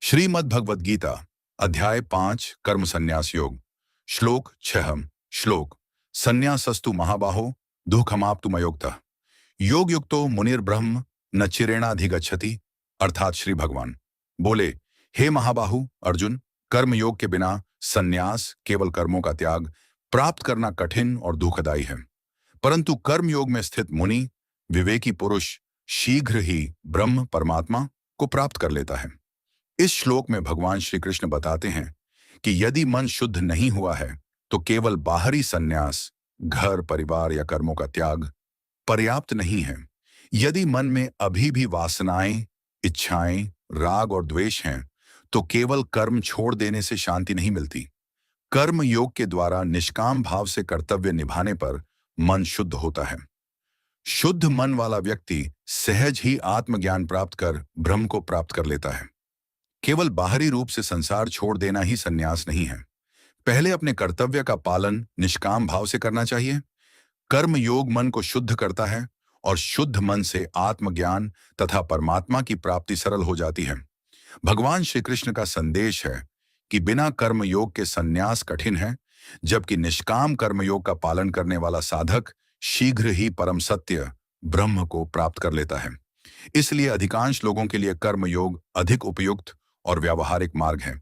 श्रीमद् भगवद गीता अध्याय 5 कर्म संन्यास योग श्लोक 6 श्लोक संन्यासस्तु महाबाहो दुःखमाप्तु मयोक्तः योग युक्तो मुनिर्ब्रह्म न चिरेणाधिगच्छति। अर्थात श्री भगवान बोले, हे महाबाहु अर्जुन, कर्म योग के बिना संन्यास केवल कर्मों का त्याग प्राप्त करना कठिन और दुखदायी है, परंतु कर्म योग में स्थित मुनि विवेकी पुरुष शीघ्र ही ब्रह्म परमात्मा को प्राप्त कर लेता है। इस श्लोक में भगवान श्री कृष्ण बताते हैं कि यदि मन शुद्ध नहीं हुआ है तो केवल बाहरी संन्यास, घर परिवार या कर्मों का त्याग पर्याप्त नहीं है। यदि मन में अभी भी वासनाएं, इच्छाएं, राग और द्वेष हैं तो केवल कर्म छोड़ देने से शांति नहीं मिलती। कर्म योग के द्वारा निष्काम भाव से कर्तव्य निभाने पर मन शुद्ध होता है। शुद्ध मन वाला व्यक्ति सहज ही आत्मज्ञान प्राप्त कर ब्रह्म को प्राप्त कर लेता है। केवल बाहरी रूप से संसार छोड़ देना ही संन्यास नहीं है। पहले अपने कर्तव्य का पालन निष्काम भाव से करना चाहिए। कर्म योग मन को शुद्ध करता है और शुद्ध मन से आत्मज्ञान तथा परमात्मा की प्राप्ति सरल हो जाती है। भगवान श्री कृष्ण का संदेश है कि बिना कर्म योग के संन्यास कठिन है, जबकि निष्काम कर्म योग का पालन करने वाला साधक शीघ्र ही परम सत्य ब्रह्म को प्राप्त कर लेता है। इसलिए अधिकांश लोगों के लिए कर्म योग अधिक उपयुक्त और व्यावहारिक मार्ग है।